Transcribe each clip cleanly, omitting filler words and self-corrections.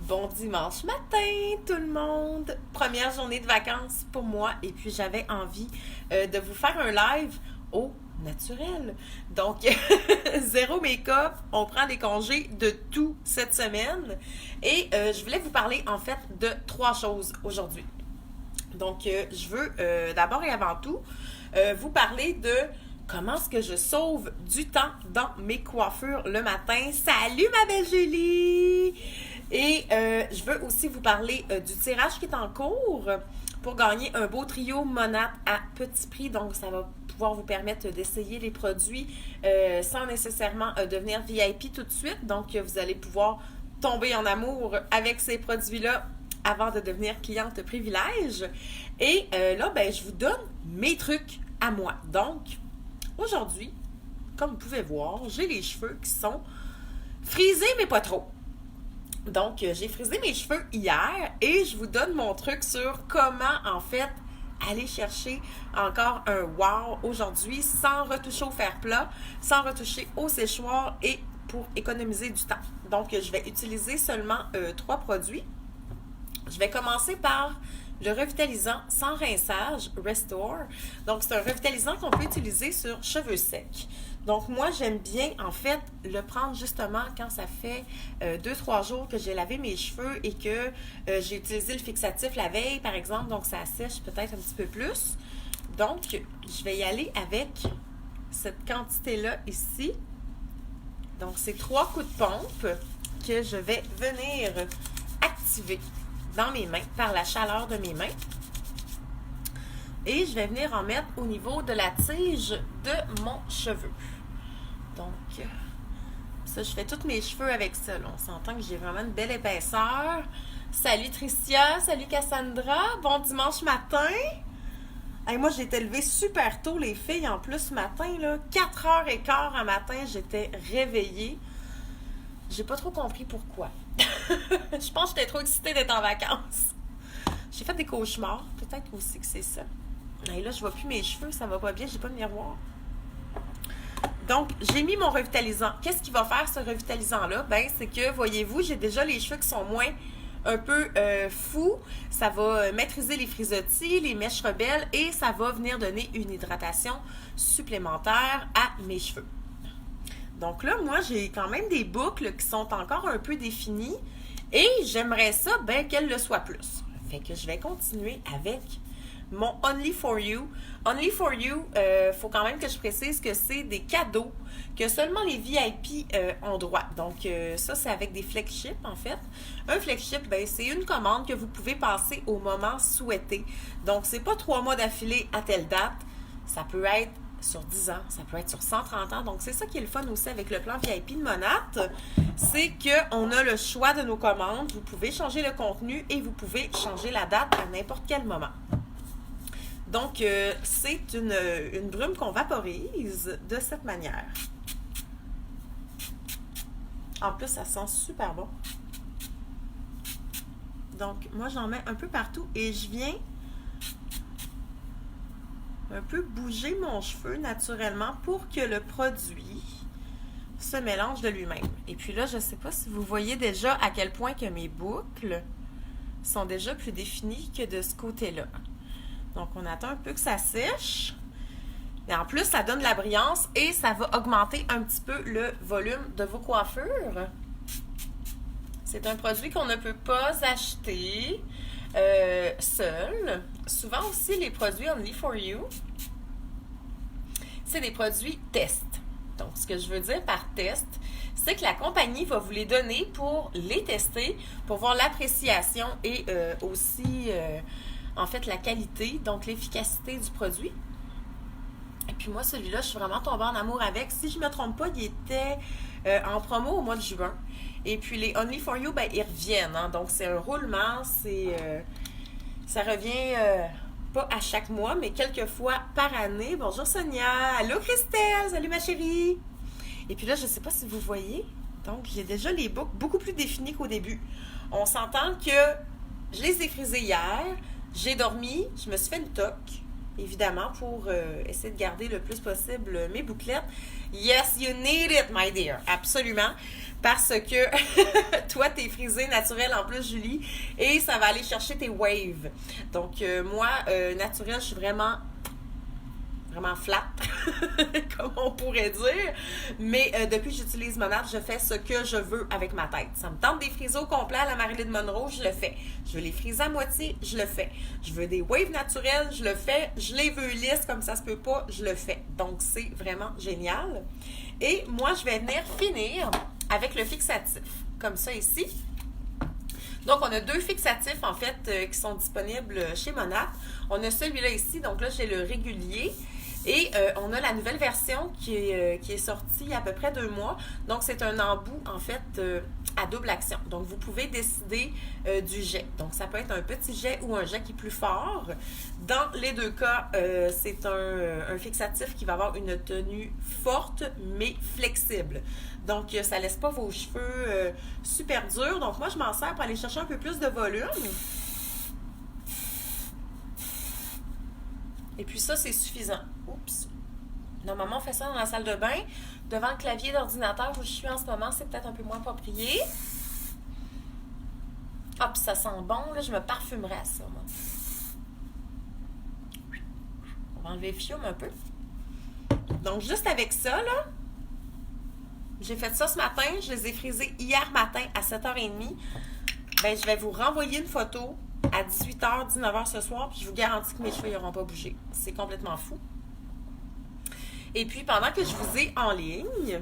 Bon dimanche matin tout le monde! Première journée de vacances pour moi et puis j'avais envie de vous faire un live au naturel. Donc, zéro make-up, on prend des congés de tout cette semaine et je voulais vous parler en fait de trois choses aujourd'hui. Donc, je veux d'abord et avant tout vous parler de comment est-ce que je sauve du temps dans mes coiffures le matin. Salut ma belle Julie! Et je veux aussi vous parler du tirage qui est en cours pour gagner un beau trio Monat à petit prix. Donc, ça va pouvoir vous permettre d'essayer les produits sans nécessairement devenir VIP tout de suite. Donc, vous allez pouvoir tomber en amour avec ces produits-là avant de devenir cliente privilège. Et là, ben, je vous donne mes trucs à moi. Donc, aujourd'hui, comme vous pouvez voir, j'ai les cheveux qui sont frisés, mais pas trop. Donc, j'ai frisé mes cheveux hier et je vous donne mon truc sur comment, en fait, aller chercher encore un wow aujourd'hui sans retoucher au fer plat, sans retoucher au séchoir et pour économiser du temps. Donc, je vais utiliser seulement trois produits. Je vais commencer par le revitalisant sans rinçage, Restore. Donc, c'est un revitalisant qu'on peut utiliser sur cheveux secs. Donc, moi, j'aime bien, en fait, le prendre justement quand ça fait 2-3 jours que j'ai lavé mes cheveux et que j'ai utilisé le fixatif la veille, par exemple. Donc, ça sèche peut-être un petit peu plus. Donc, je vais y aller avec cette quantité-là ici. Donc, c'est 3 coups de pompe que je vais venir activer dans mes mains, par la chaleur de mes mains. Et je vais venir en mettre au niveau de la tige de mon cheveu. Donc, ça, je fais tous mes cheveux avec ça. Là. On s'entend que j'ai vraiment une belle épaisseur. Salut Tricia, salut Cassandra, bon dimanche matin. Hey, moi, j'ai été levée super tôt, les filles, en plus, ce matin, là, 4h15 à matin, j'étais réveillée. J'ai pas trop compris pourquoi. Je pense que j'étais trop excitée d'être en vacances. J'ai fait des cauchemars. Peut-être aussi que c'est ça. Et là, je vois plus mes cheveux. Ça va pas bien. J'ai pas de miroir. Donc, j'ai mis mon revitalisant. Qu'est-ce qu'il va faire, ce revitalisant-là? Ben, c'est que, voyez-vous, j'ai déjà les cheveux qui sont moins un peu fous. Ça va maîtriser les frisottis, les mèches rebelles et ça va venir donner une hydratation supplémentaire à mes cheveux. Donc là, moi, j'ai quand même des boucles qui sont encore un peu définies et j'aimerais ça, ben, qu'elles le soient plus. Fait que je vais continuer avec mon Only For You. Only For You, faut quand même que je précise que c'est des cadeaux que seulement les VIP ont droit. Donc, ça, c'est avec des flexchips, en fait. Un flexchip, ben, c'est une commande que vous pouvez passer au moment souhaité. Donc, c'est pas 3 mois d'affilée à telle date. Ça peut être sur 10 ans, ça peut être sur 130 ans. Donc, c'est ça qui est le fun aussi avec le plan VIP de Monat, c'est qu'on a le choix de nos commandes. Vous pouvez changer le contenu et vous pouvez changer la date à n'importe quel moment. Donc, c'est une brume qu'on vaporise de cette manière. En plus, ça sent super bon. Donc, moi, j'en mets un peu partout et je viens un peu bouger mon cheveu naturellement pour que le produit se mélange de lui-même. Et puis là, je ne sais pas si vous voyez déjà à quel point que mes boucles sont déjà plus définies que de ce côté-là. Donc, on attend un peu que ça sèche. Et en plus, ça donne de la brillance et ça va augmenter un petit peu le volume de vos coiffures. C'est un produit qu'on ne peut pas acheter seul. Souvent aussi, les produits Only For You, c'est des produits test. Donc, ce que je veux dire par test, c'est que la compagnie va vous les donner pour les tester, pour voir l'appréciation et aussi, en fait, la qualité, donc l'efficacité du produit. Et puis moi, celui-là, je suis vraiment tombée en amour avec. Si je ne me trompe pas, il était en promo au mois de juin. Et puis les Only For You, ben, ils reviennent. Hein? Donc, c'est un roulement, ça revient pas à chaque mois, mais quelques fois par année. Bonjour Sonia. Allô Christelle. Salut ma chérie. Et puis là, je ne sais pas si vous voyez. Donc, j'ai déjà les boucles beaucoup plus définies qu'au début. On s'entend que je les ai frisées hier. J'ai dormi. Je me suis fait une toque, évidemment, pour essayer de garder le plus possible mes bouclettes. Yes, you need it, my dear. Absolument. parce que toi, t'es frisée naturelle en plus, Julie, et ça va aller chercher tes waves. Donc, moi, naturelle, je suis vraiment flat, comme on pourrait dire. Mais depuis que j'utilise Monat, je fais ce que je veux avec ma tête. Ça me tente des frisés au complet à la Marilyn Monroe, je le fais. Je veux les friser à moitié, je le fais. Je veux des waves naturelles, je le fais. Je les veux lisses, comme ça se peut pas, je le fais. Donc, c'est vraiment génial. Et moi, je vais venir finir avec le fixatif, comme ça ici. Donc, on a 2 fixatifs, en fait, qui sont disponibles chez Monat. On a celui-là ici, donc là, j'ai le régulier. Et on a la nouvelle version qui est sortie il y a à peu près 2 mois. Donc, c'est un embout, en fait, à double action. Donc, vous pouvez décider du jet. Donc, ça peut être un petit jet ou un jet qui est plus fort. Dans les 2 cas, c'est un fixatif qui va avoir une tenue forte, mais flexible. Donc, ça ne laisse pas vos cheveux super durs. Donc, moi, je m'en sers pour aller chercher un peu plus de volume. Et puis ça, c'est suffisant. Oups. Normalement, on fait ça dans la salle de bain. Devant le clavier d'ordinateur où je suis en ce moment, c'est peut-être un peu moins approprié. Ah, puis ça sent bon. Là, je me parfumerais à ça, moi. On va enlever le fiume un peu. Donc, juste avec ça, là, j'ai fait ça ce matin. Je les ai frisés hier matin à 7h30. Ben, je vais vous renvoyer une photo à 18h, 19h ce soir, puis je vous garantis que mes cheveux n'auront pas bougé. C'est complètement fou. Et puis, pendant que je vous ai en ligne,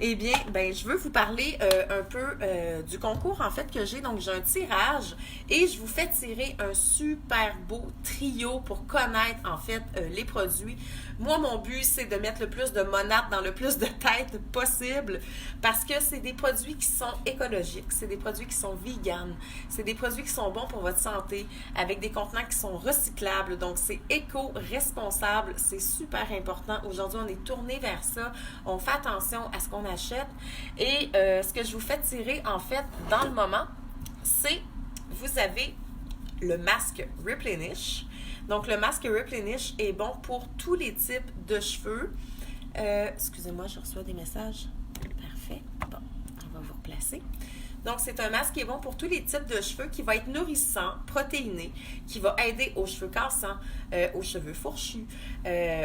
eh bien, ben, je veux vous parler un peu du concours, en fait, que j'ai. Donc, j'ai un tirage et je vous fais tirer un super beau trio pour connaître, en fait, les produits. Moi, mon but, c'est de mettre le plus de Monat dans le plus de têtes possible parce que c'est des produits qui sont écologiques, c'est des produits qui sont vegan, c'est des produits qui sont bons pour votre santé avec des contenants qui sont recyclables. Donc, c'est éco-responsable, c'est super important. Aujourd'hui, on est tourné vers ça. On fait attention à ce qu'on achète. Et ce que je vous fais tirer, en fait, dans le moment, c'est, vous avez le masque Replenish. Donc, le masque Replenish est bon pour tous les types de cheveux. Excusez-moi, je reçois des messages. Parfait. Bon, on va vous replacer. Donc, c'est un masque qui est bon pour tous les types de cheveux, qui va être nourrissant, protéiné, qui va aider aux cheveux cassants, aux cheveux fourchus,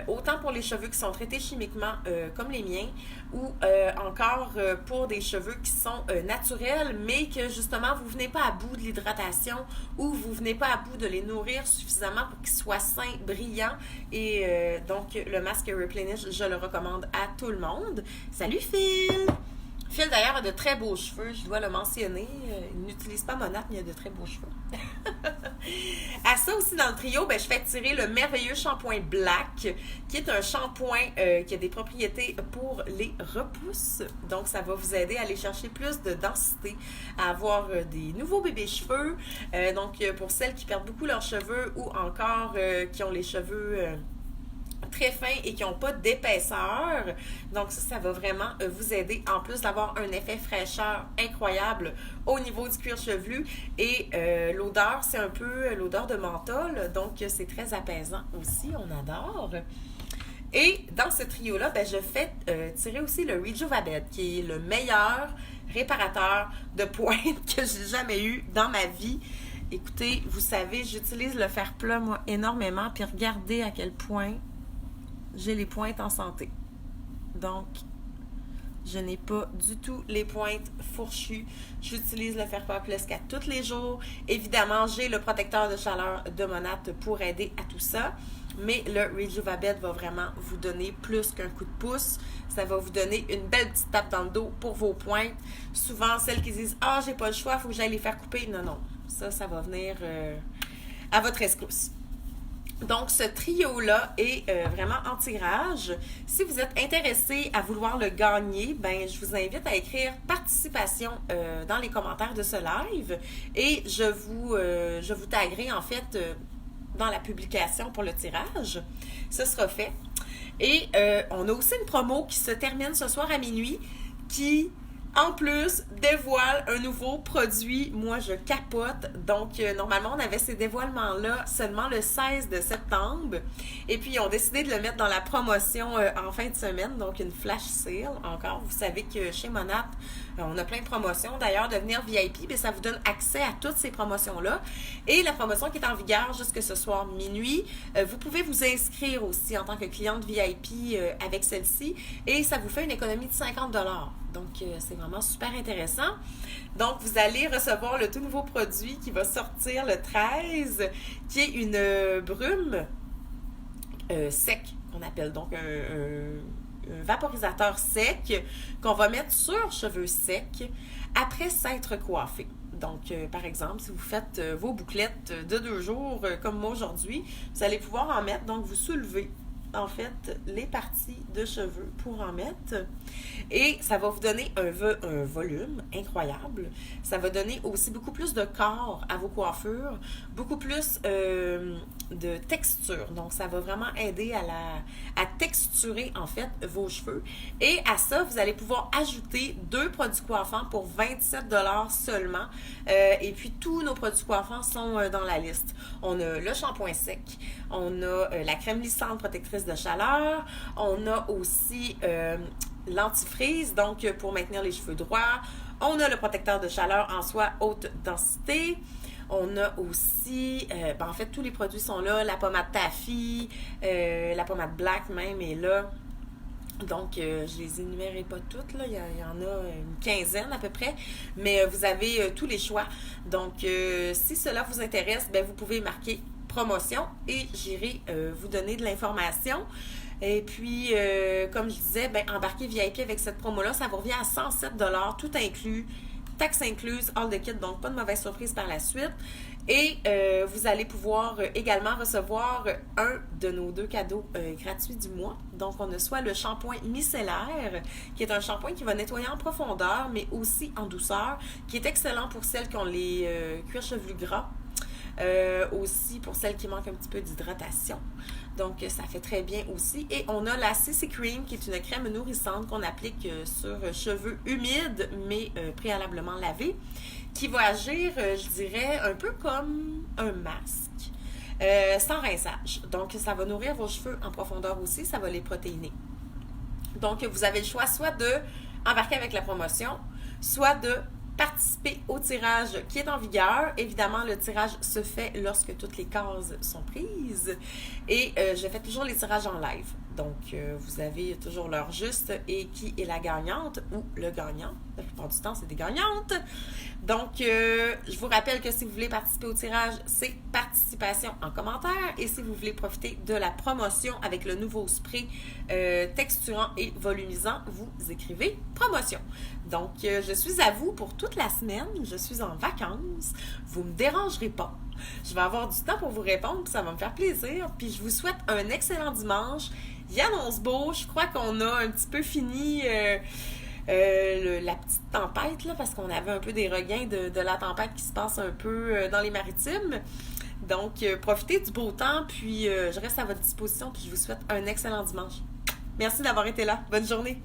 autant pour les cheveux qui sont traités chimiquement comme les miens, ou encore pour des cheveux qui sont naturels, mais que justement, vous ne venez pas à bout de l'hydratation ou vous ne venez pas à bout de les nourrir suffisamment pour qu'ils soient sains, brillants. Et donc, le masque Replenish, je le recommande à tout le monde. Salut Phil! Phil, d'ailleurs, a de très beaux cheveux, je dois le mentionner. Il n'utilise pas Monat, mais il a de très beaux cheveux. À ça aussi, dans le trio, ben, je fais tirer le merveilleux shampoing Black, qui est un shampoing qui a des propriétés pour les repousses. Donc, ça va vous aider à aller chercher plus de densité, à avoir des nouveaux bébés cheveux. Donc, pour celles qui perdent beaucoup leurs cheveux ou encore qui ont les cheveux très fins et qui n'ont pas d'épaisseur. Donc ça va vraiment vous aider, en plus d'avoir un effet fraîcheur incroyable au niveau du cuir chevelu. Et l'odeur, c'est un peu l'odeur de menthol, donc c'est très apaisant aussi, on adore. Et dans ce trio-là, ben, je fais tirer aussi le Rejuvabed, qui est le meilleur réparateur de pointe que j'ai jamais eu dans ma vie. Écoutez, vous savez, j'utilise le fer plat, moi, énormément, puis regardez à quel point j'ai les pointes en santé. Donc, je n'ai pas du tout les pointes fourchues. J'utilise le fer plat presque à tous les jours. Évidemment, j'ai le protecteur de chaleur de Monat pour aider à tout ça. Mais le Rejuvabed va vraiment vous donner plus qu'un coup de pouce. Ça va vous donner une belle petite tape dans le dos pour vos pointes. Souvent, celles qui disent « Ah, j'ai pas le choix, il faut que j'aille les faire couper. » Non, non. Ça va venir à votre rescousse. Donc, ce trio-là est vraiment en tirage. Si vous êtes intéressé à vouloir le gagner, ben, je vous invite à écrire participation dans les commentaires de ce live et je vous taguerai en fait dans la publication pour le tirage. Ce sera fait. Et on a aussi une promo qui se termine ce soir à minuit qui, en plus, dévoile un nouveau produit. Moi, je capote. Donc, normalement, on avait ces dévoilements-là seulement le 16 de septembre. Et puis, ils ont décidé de le mettre dans la promotion en fin de semaine. Donc, une flash sale encore. Vous savez que chez Monat, On a plein de promotions. D'ailleurs, devenir VIP, bien, ça vous donne accès à toutes ces promotions-là. Et la promotion qui est en vigueur jusque ce soir minuit, vous pouvez vous inscrire aussi en tant que cliente VIP avec celle-ci et ça vous fait une économie de 50 $. Donc, c'est vraiment super intéressant. Donc, vous allez recevoir le tout nouveau produit qui va sortir le 13, qui est une brume sec, qu'on appelle donc un vaporisateur sec qu'on va mettre sur cheveux secs après s'être coiffé. Donc, par exemple, si vous faites vos bouclettes de 2 jours, comme moi aujourd'hui, vous allez pouvoir en mettre, donc vous soulevez en fait les parties de cheveux pour en mettre et ça va vous donner un volume incroyable. Ça va donner aussi beaucoup plus de corps à vos coiffures, beaucoup plus de texture. Donc, ça va vraiment aider à texturer en fait vos cheveux. Et à ça, vous allez pouvoir ajouter 2 produits coiffants pour 27 $ seulement. Et puis, tous nos produits coiffants sont dans la liste. On a le shampoing sec, on a la crème lissante protectrice de chaleur, on a aussi l'antifreeze, donc pour maintenir les cheveux droits. On a le protecteur de chaleur en soie haute densité. On a aussi, en fait, tous les produits sont là. La pommade Taffy, la pommade Black même est là. Donc, je les énumérerai pas toutes, là. Il y en a une quinzaine à peu près, mais vous avez tous les choix. Donc, si cela vous intéresse, ben, vous pouvez marquer promotion et j'irai vous donner de l'information. Et puis, comme je disais, ben, embarquer VIP avec cette promo-là, ça vous revient à 107 $, tout inclus, taxes incluses, hors de kit, donc pas de mauvaise surprise par la suite. Et vous allez pouvoir également recevoir un de nos 2 cadeaux gratuits du mois. Donc, on a soit le shampoing micellaire, qui est un shampoing qui va nettoyer en profondeur, mais aussi en douceur, qui est excellent pour celles qui ont les cuirs chevelus gras. Aussi pour celles qui manquent un petit peu d'hydratation. Donc, ça fait très bien aussi. Et on a la CC Cream, qui est une crème nourrissante qu'on applique sur cheveux humides, mais préalablement lavés, qui va agir, je dirais, un peu comme un masque, sans rinçage. Donc, ça va nourrir vos cheveux en profondeur aussi, ça va les protéiner. Donc, vous avez le choix soit de embarquer avec la promotion, soit de participer au tirage qui est en vigueur. Évidemment, le tirage se fait lorsque toutes les cases sont prises. Et je fais toujours les tirages en live. Donc, vous avez toujours l'heure juste et qui est la gagnante ou le gagnant. La plupart du temps, c'est des gagnantes. Donc, je vous rappelle que si vous voulez participer au tirage, c'est participation en commentaire. Et si vous voulez profiter de la promotion avec le nouveau spray texturant et volumisant, vous écrivez promotion. Donc, je suis à vous pour toute la semaine. Je suis en vacances. Vous ne me dérangerez pas. Je vais avoir du temps pour vous répondre, puis ça va me faire plaisir. Puis je vous souhaite un excellent dimanche. Il annonce beau. Je crois qu'on a un petit peu fini la petite tempête, là, parce qu'on avait un peu des regains de la tempête qui se passe un peu dans les maritimes. Donc, profitez du beau temps, puis je reste à votre disposition, puis je vous souhaite un excellent dimanche. Merci d'avoir été là. Bonne journée.